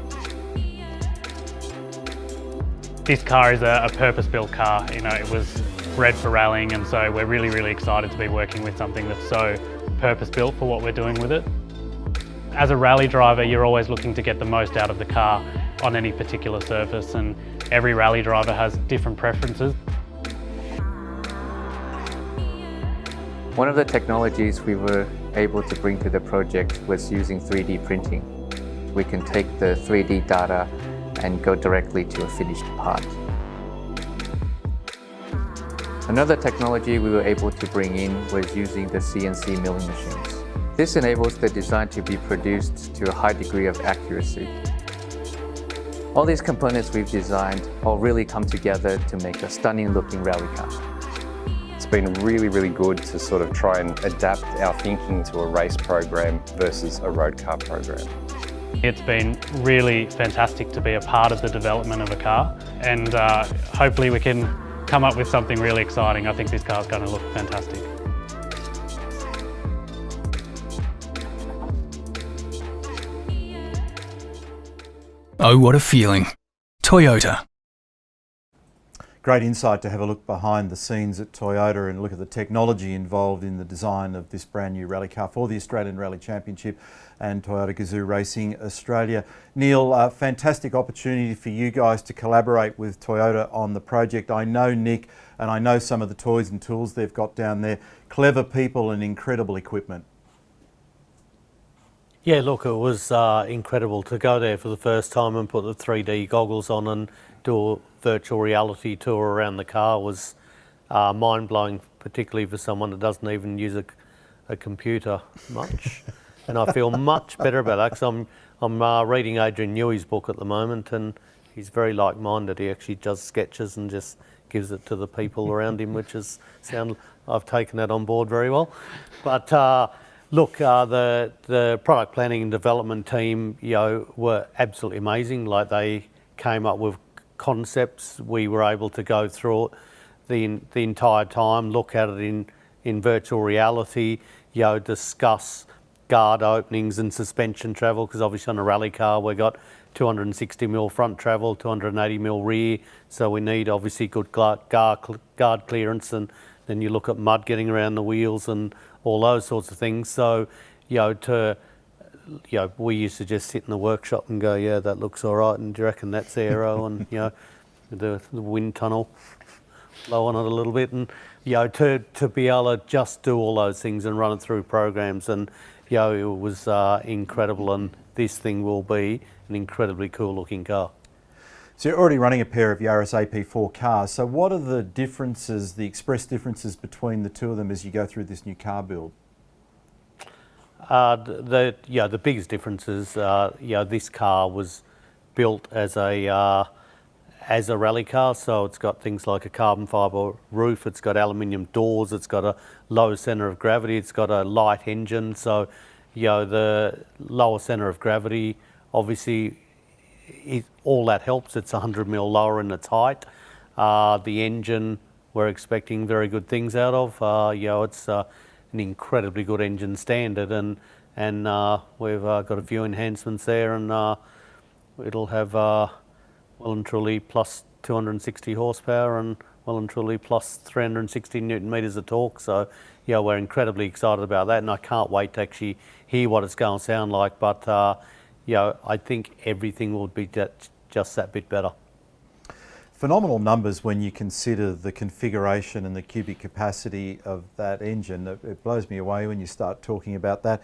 This car is a purpose-built car. You know, it was bred for rallying, and so we're really, really excited to be working with something that's so purpose-built for what we're doing with it. As a rally driver, you're always looking to get the most out of the car on any particular surface, and every rally driver has different preferences. One of the technologies we were able to bring to the project was using 3D printing. We can take the 3D data and go directly to a finished part. Another technology we were able to bring in was using the CNC milling machines. This enables the design to be produced to a high degree of accuracy. All these components we've designed all really come together to make a stunning looking rally car. It's been really, really good to sort of try and adapt our thinking to a race program versus a road car program. It's been really fantastic to be a part of the development of a car, and hopefully we can come up with something really exciting. I think this car's going to look fantastic. Oh, what a feeling. Toyota. Great insight to have a look behind the scenes at Toyota and look at the technology involved in the design of this brand new rally car for the Australian Rally Championship and Toyota GAZOO Racing Australia. Neal, a fantastic opportunity for you guys to collaborate with Toyota on the project. I know Nick and I know some of the toys and tools they've got down there. Clever people and incredible equipment. Yeah, look, it was incredible to go there for the first time and put the 3D goggles on and do a virtual reality tour around the car. Was mind-blowing, particularly for someone that doesn't even use a computer much. And I feel much better about that because I'm reading Adrian Newey's book at the moment, and he's very like-minded. He actually does sketches and just gives it to the people around him, which is I've taken that on board very well. But look, the product planning and development team, were absolutely amazing. Like, they came up with concepts. We were able to go through it the entire time, look at it in virtual reality, discuss guard openings and suspension travel, because obviously on a rally car we've got 260mm front travel, 280mm rear, so we need obviously good guard clearance, and then you look at mud getting around the wheels and all those sorts of things. So, we used to just sit in the workshop and go, yeah, that looks all right, and do you reckon that's aero? And, the wind tunnel, blow on it a little bit, and, to be able to just do all those things and run it through programs, and, it was incredible, and this thing will be an incredibly cool looking car. So you're already running a pair of Yaris AP4 cars, so what are the differences, the express differences between the two of them as you go through this new car build? The biggest difference is, this car was built as a rally car, so it's got things like a carbon fibre roof, it's got aluminium doors, it's got a low centre of gravity, it's got a light engine, so the lower centre of gravity, obviously, all that helps. It's 100mm lower in its height. The engine, we're expecting very good things out of. It's an incredibly good engine standard, and we've got a few enhancements there, and it'll have well and truly plus 260 horsepower and well and truly plus 360 newton metres of torque. So, we're incredibly excited about that, and I can't wait to actually hear what it's going to sound like. But I think everything will be just that bit better. Phenomenal numbers when you consider the configuration and the cubic capacity of that engine. It blows me away when you start talking about that.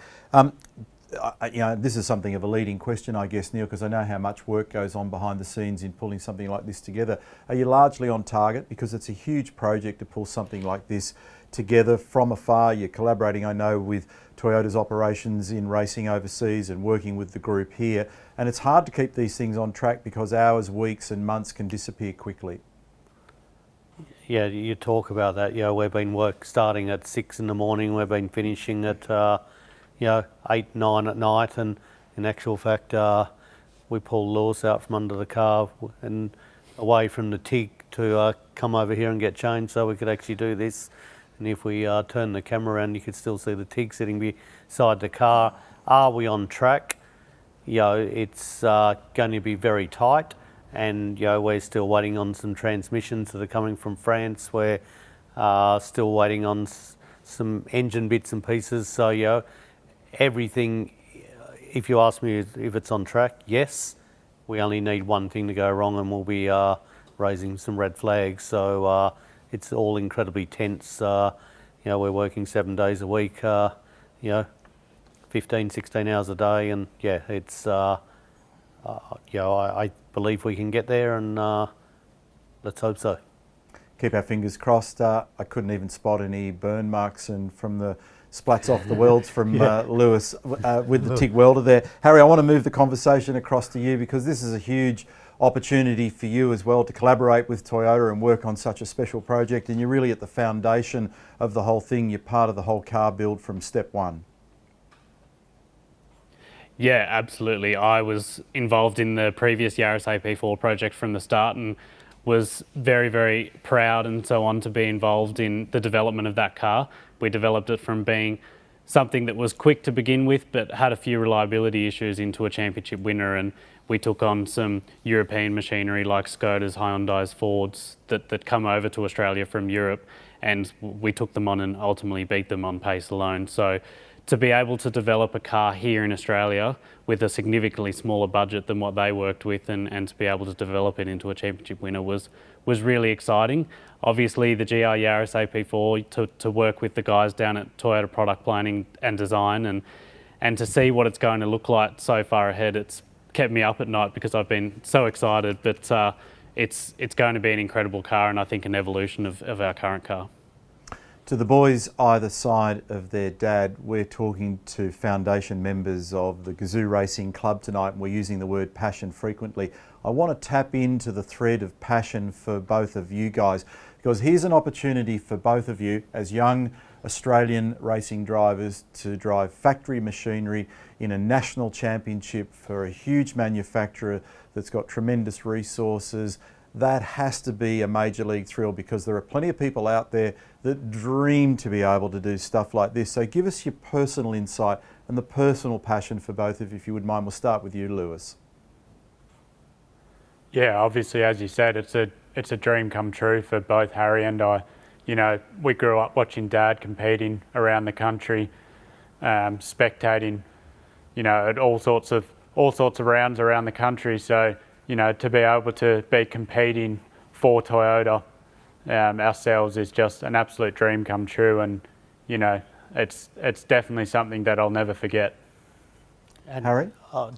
This is something of a leading question, I guess, Neal, because I know how much work goes on behind the scenes in pulling something like this together. Are you largely on target? Because it's a huge project to pull something like this together from afar. You're collaborating, I know, with Toyota's operations in racing overseas and working with the group here. And it's hard to keep these things on track because hours, weeks and months can disappear quickly. Yeah, you talk about that. We've been starting at 6 in the morning. We've been finishing at 8, 9 at night, and in actual fact, we pulled Lewis out from under the car and away from the TIG to come over here and get changed so we could actually do this. And if we turn the camera around, you could still see the TIG sitting beside the car. Are we on track? It's going to be very tight, and we're still waiting on some transmissions that are coming from France. We're still waiting on some engine bits and pieces. So everything, if you ask me if it's on track, yes. We only need one thing to go wrong and we'll be raising some red flags. So it's all incredibly tense. We're working 7 days a week, 15, 16 hours a day, and it's, I believe we can get there, and let's hope so. Keep our fingers crossed. I couldn't even spot any burn marks and from the splats off the welds from Lewis with the TIG welder there. Harry, I want to move the conversation across to you because this is a huge opportunity for you as well to collaborate with Toyota and work on such a special project, and you're really at the foundation of the whole thing. You're part of the whole car build from step one. Yeah, absolutely. I was involved in the previous Yaris AP4 project from the start and was very, very proud and so on to be involved in the development of that car. We developed it from being something that was quick to begin with but had a few reliability issues into a championship winner, and we took on some European machinery like Skoda's, Hyundai's, Ford's that come over to Australia from Europe, and we took them on and ultimately beat them on pace alone. So to be able to develop a car here in Australia with a significantly smaller budget than what they worked with and to be able to develop it into a championship winner was really exciting. Obviously the GR Yaris AP4 to work with the guys down at Toyota Product Planning and Design and to see what it's going to look like so far ahead, it's kept me up at night because I've been so excited, but it's going to be an incredible car and I think an evolution of our current car. To the boys either side of their dad, we're talking to foundation members of the GAZOO Racing Club tonight, and we're using the word passion frequently. I want to tap into the thread of passion for both of you guys, because here's an opportunity for both of you as young Australian racing drivers to drive factory machinery in a national championship for a huge manufacturer that's got tremendous resources. That has to be a major league thrill because there are plenty of people out there that dream to be able to do stuff like this. So give us your personal insight and the personal passion for both of you, if you would mind. We'll start with you, Lewis. Yeah, obviously, as you said, it's a dream come true for both Harry and I. We grew up watching Dad competing around the country, spectating, at all sorts of rounds around the country. So, to be able to be competing for Toyota ourselves is just an absolute dream come true, and it's definitely something that I'll never forget. And Harry?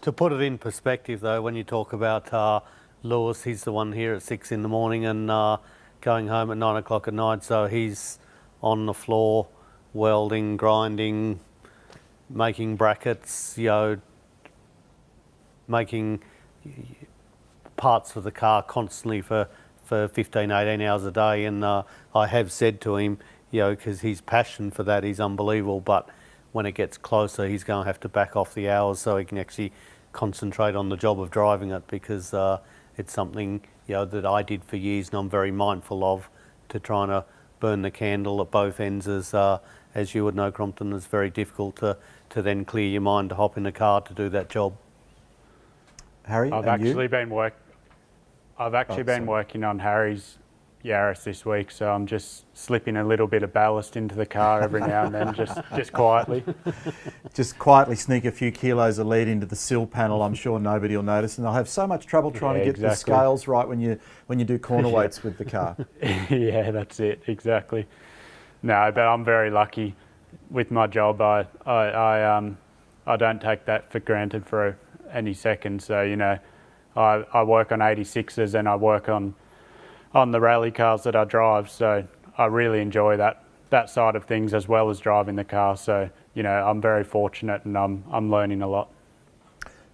To put it in perspective though, when you talk about Lewis, he's the one here at 6 in the morning and going home at 9 o'clock at night, so he's on the floor welding, grinding, making brackets, making parts for the car constantly for 15, 18 hours a day, and I have said to him, because his passion for that is unbelievable, but when it gets closer he's going to have to back off the hours so he can actually concentrate on the job of driving it, because it's something that I did for years and I'm very mindful of, to trying to burn the candle at both ends. As you would know, Crompton, it's very difficult to then clear your mind to hop in the car to do that job. Harry, I've actually been working on Harry's, Yaris this week, so I'm just slipping a little bit of ballast into the car every now and then, just quietly. Just quietly sneak a few kilos of lead into the sill panel. I'm sure nobody will notice, and I'll have so much trouble trying to get the scales right when you do corner weights with the car. Yeah, that's it, exactly. No, but I'm very lucky with my job. I don't take that for granted for any second. So, you know, I work on 86s and I work on the rally cars that I drive. So I really enjoy that side of things as well as driving the car. So, you know, I'm very fortunate and I'm learning a lot.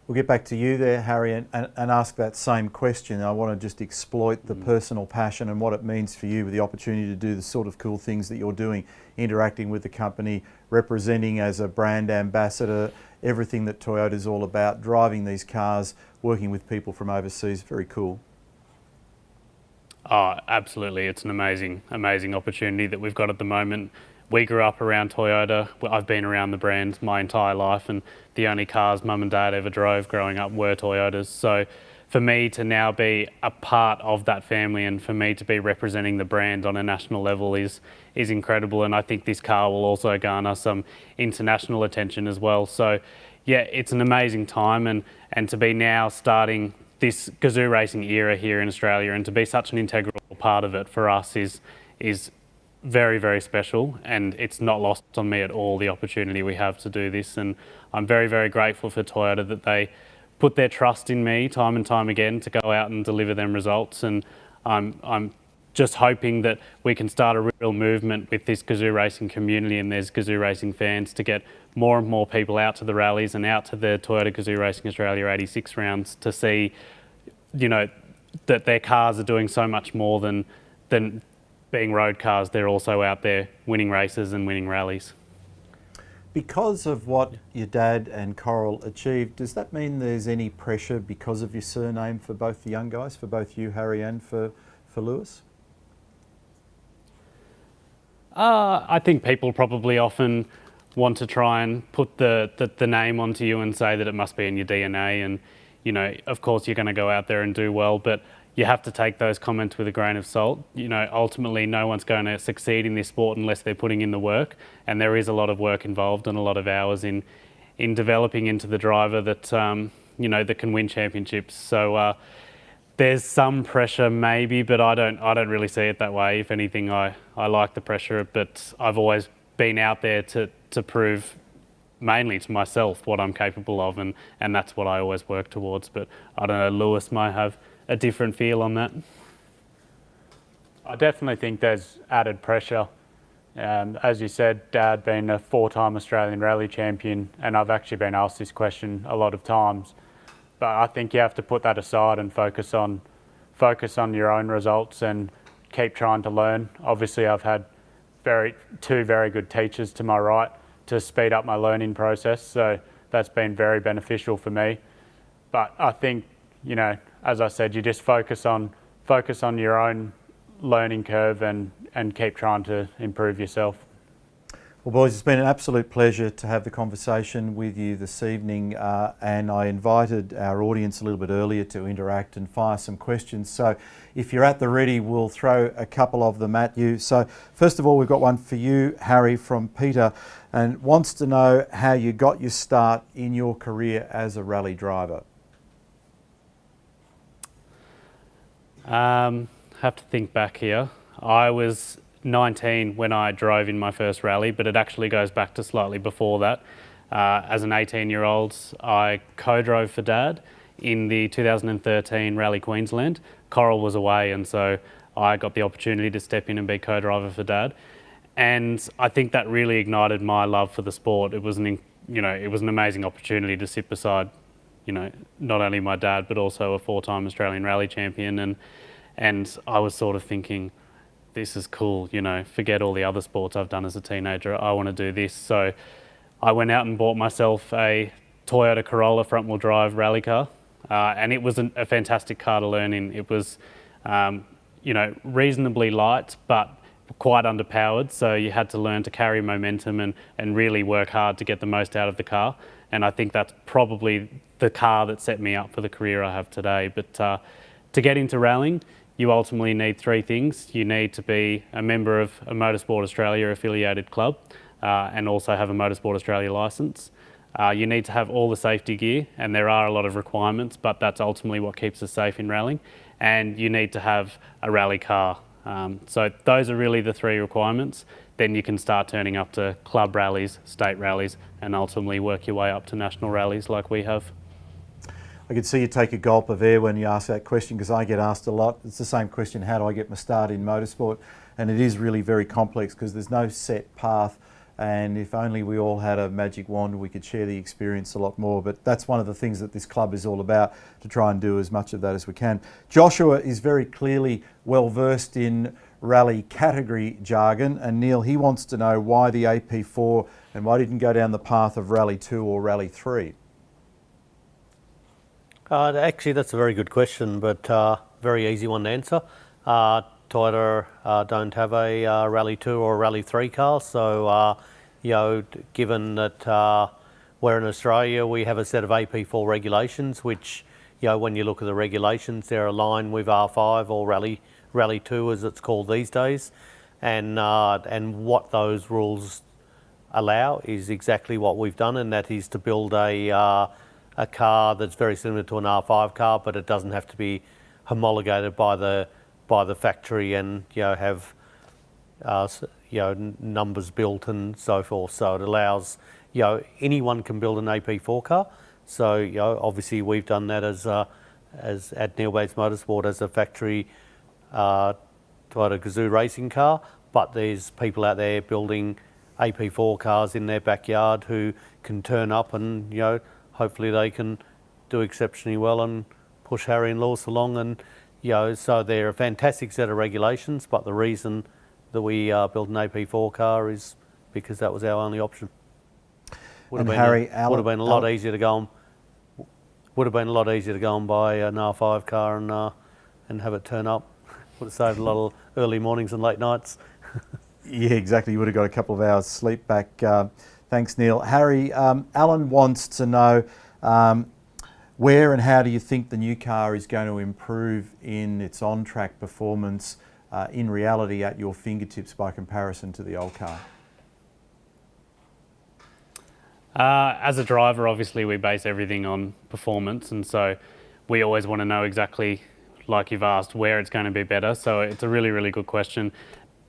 We'll get back to you there, Harry, and ask that same question. I want to just exploit the personal passion and what it means for you with the opportunity to do the sort of cool things that you're doing, interacting with the company, representing as a brand ambassador, everything that Toyota's all about, driving these cars, working with people from overseas. Very cool. Oh, absolutely. It's an amazing opportunity that we've got at the moment. We grew up around Toyota. I've been around the brand my entire life, and the only cars Mum and Dad ever drove growing up were Toyotas. So for me to now be a part of that family and for me to be representing the brand on a national level is incredible. And I think this car will also garner some international attention as well. So yeah, it's an amazing time, and to be now starting this GAZOO racing era here in Australia and to be such an integral part of it for us is very, very special, and it's not lost on me at all the opportunity we have to do this. And I'm very, very grateful for Toyota that they put their trust in me time and time again to go out and deliver them results. And I'm just hoping that we can start a real movement with this GAZOO racing community and there's GAZOO racing fans to get more and more people out to the rallies and out to the Toyota GAZOO Racing Australia 86 rounds to see, you know, that their cars are doing so much more than being road cars. They're also out there winning races and winning rallies. Because of what your dad and Coral achieved, does that mean there's any pressure because of your surname for both the young guys, for both you, Harry, and for Lewis? I think people probably often want to try and put the name onto you and say that it must be in your DNA, and you know, of course you're going to go out there and do well, but you have to take those comments with a grain of salt. You know, ultimately no one's going to succeed in this sport unless they're putting in the work, and there is a lot of work involved and a lot of hours in developing into the driver that you know, that can win championships. So there's some pressure maybe, but I don't really see it that way. If anything, I like the pressure, but I've always been out there to prove mainly to myself what I'm capable of, and that's what I always work towards. But I don't know, Lewis might have a different feel on that. I definitely think there's added pressure. As you said, Dad being a 4-time Australian rally champion, and I've actually been asked this question a lot of times, but I think you have to put that aside and focus on your own results and keep trying to learn. Obviously I've had two very good teachers to my right to speed up my learning process, so that's been very beneficial for me. But I think, you know, as I said, you just focus on your own learning curve and keep trying to improve yourself. Well, boys, it's been an absolute pleasure to have the conversation with you this evening, and I invited our audience a little bit earlier to interact and fire some questions. So if you're at the ready, we'll throw a couple of them at you. So first of all, we've got one for you, Harry, from Peter, and wants to know how you got your start in your career as a rally driver. Have to think back here. I was 19 when I drove in my first rally, but it actually goes back to slightly before that. As an 18-year-old, I co-drove for Dad in the 2013 Rally Queensland. Coral was away, and so I got the opportunity to step in and be co-driver for Dad. And I think that really ignited my love for the sport. It was an amazing opportunity to sit beside, you know, not only my dad but also a 4-time Australian rally champion, and I was sort of thinking, this is cool, you know, forget all the other sports I've done as a teenager, I want to do this. So I went out and bought myself a Toyota Corolla front-wheel drive rally car, and it was a fantastic car to learn in. It was, you know, reasonably light but quite underpowered, so you had to learn to carry momentum and really work hard to get the most out of the car. And I think that's probably the car that set me up for the career I have today. But to get into rallying, you ultimately need three things. You need to be a member of a Motorsport Australia affiliated club and also have a Motorsport Australia licence. You need to have all the safety gear, and there are a lot of requirements, but that's ultimately what keeps us safe in rallying. And you need to have a rally car. So those are really the three requirements. Then you can start turning up to club rallies, state rallies, and ultimately work your way up to national rallies like we have. I could see you take a gulp of air when you ask that question, because I get asked a lot. It's the same question, how do I get my start in motorsport? And it is really very complex because there's no set path. And if only we all had a magic wand, we could share the experience a lot more. But that's one of the things that this club is all about, to try and do as much of that as we can. Joshua is very clearly well versed in rally category jargon, and Neal, he wants to know why the AP4 and why didn't go down the path of Rally 2 or Rally 3? Actually, that's a very good question, but very easy one to answer. Toyota don't have a Rally 2 or Rally 3 car, so given that we're in Australia, we have a set of AP4 regulations, which, when you look at the regulations, they're aligned with R5 or Rally 2 as it's called these days, and what those rules allow is exactly what we've done, and that is to build a car that's very similar to an R5 car, but it doesn't have to be homologated by the factory and have numbers built and so forth. So it allows anyone can build an AP4 car. So obviously we've done that as at Neal Bates Motorsport as a factory Toyota GAZOO racing car, but there's people out there building AP4 cars in their backyard who can turn up and hopefully they can do exceptionally well and push Harry and Lewis along, and so they're a fantastic set of regulations, but the reason that we built an AP4 car is because that was our only option. Would have been a lot easier to go on. Would have been a lot easier to go and buy an R5 car and have it turn up. Would have saved a lot of early mornings and late nights. Yeah, exactly. You would have got a couple of hours sleep back. Thanks, Neal. Harry, Alan wants to know where and how do you think the new car is going to improve in its on-track performance in reality at your fingertips by comparison to the old car? As a driver, obviously we base everything on performance, and so we always want to know exactly, like you've asked, where it's going to be better. So it's a really, really good question.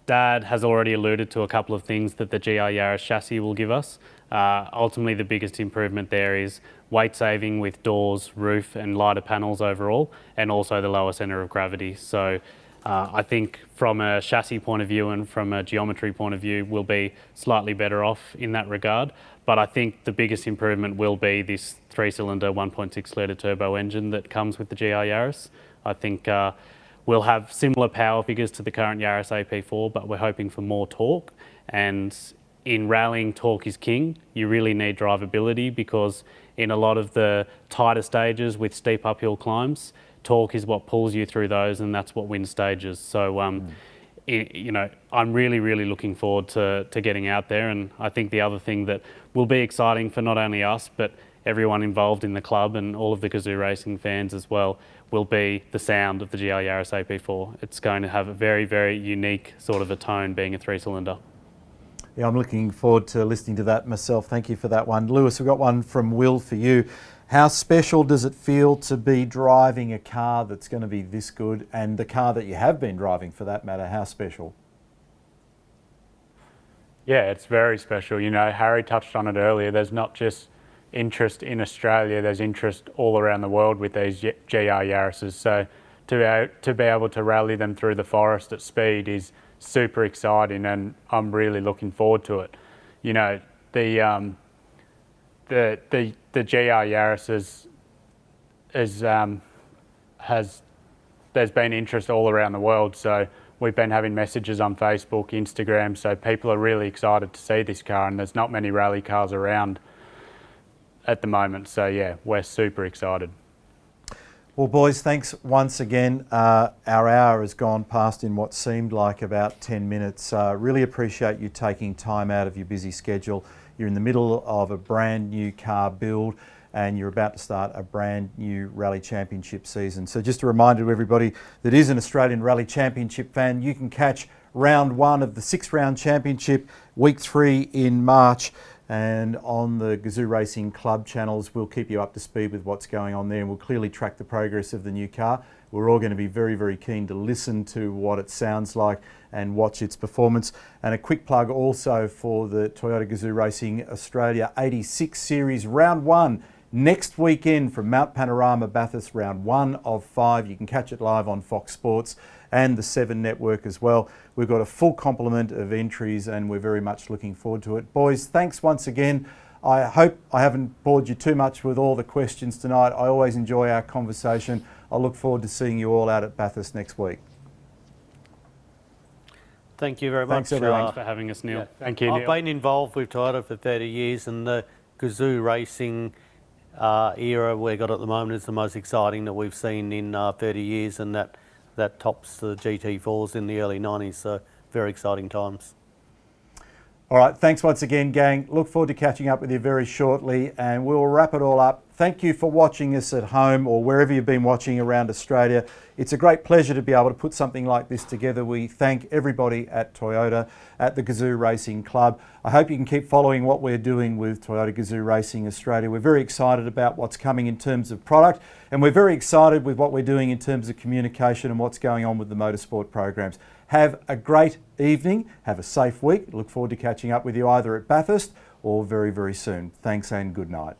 Dad has already alluded to a couple of things that the GR Yaris chassis will give us. Ultimately, the biggest improvement there is weight saving with doors, roof and lighter panels overall, and also the lower centre of gravity. So I think from a chassis point of view and from a geometry point of view, we'll be slightly better off in that regard. But I think the biggest improvement will be this 3-cylinder 1.6 litre turbo engine that comes with the GR Yaris. I think we'll have similar power figures to the current Yaris AP4, but we're hoping for more torque. And in rallying, torque is king. You really need drivability, because in a lot of the tighter stages with steep uphill climbs, torque is what pulls you through those, and that's what wins stages. So, I'm really, really looking forward to getting out there. And I think the other thing that will be exciting for not only us, but everyone involved in the club and all of the GAZOO racing fans as well, will be the sound of the GR Yaris AP4. It's going to have a very, very unique sort of a tone, being a 3-cylinder. Yeah, I'm looking forward to listening to that myself. Thank you for that one. Lewis, we've got one from Will for you. How special does it feel to be driving a car that's going to be this good, and the car that you have been driving for that matter, how special? Yeah, it's very special. Harry touched on it earlier. There's not just interest in Australia, there's interest all around the world with these GR Yarises. So to be able to rally them through the forest at speed is super exciting, and I'm really looking forward to it. The GR Yaris there's been interest all around the world. So we've been having messages on Facebook, Instagram. So people are really excited to see this car, and there's not many rally cars around at the moment. So yeah, we're super excited. Well, boys, thanks once again. Our hour has gone past in what seemed like about 10 minutes. Really appreciate you taking time out of your busy schedule. You're in the middle of a brand new car build, and you're about to start a brand new Rally Championship season. So just a reminder to everybody that is an Australian Rally Championship fan, you can catch round 1 of the 6-round championship, week 3 in March, and on the GAZOO Racing Club channels we'll keep you up to speed with what's going on there, and we'll clearly track the progress of the new car. We're all going to be very, very keen to listen to what it sounds like and watch its performance. And a quick plug also for the Toyota GAZOO Racing Australia 86 Series Round 1 next weekend from Mount Panorama Bathurst, round 1 of 5. You can catch it live on Fox Sports and the 7 network as well. We've got a full complement of entries and we're very much looking forward to it. Boys, thanks once again. I hope I haven't bored you too much with all the questions tonight. I always enjoy our conversation. I look forward to seeing you all out at Bathurst next week. Thank you very Thanks much. everyone. Thanks for having us, Neal. Yeah, thank you, Neal. I've been involved with Toyota for 30 years, and the GAZOO Racing era we've got at the moment is the most exciting that we've seen in 30 years, and that tops the GT4s in the early 90s, so very exciting times. All right, thanks once again, gang. Look forward to catching up with you very shortly, and we'll wrap it all up. Thank you for watching us at home or wherever you've been watching around Australia. It's a great pleasure to be able to put something like this together. We thank everybody at Toyota, at the GAZOO Racing Club. I hope you can keep following what we're doing with Toyota GAZOO Racing Australia. We're very excited about what's coming in terms of product, and we're very excited with what we're doing in terms of communication and what's going on with the motorsport programs. Have a great evening. Have a safe week. Look forward to catching up with you either at Bathurst or very, very soon. Thanks and good night.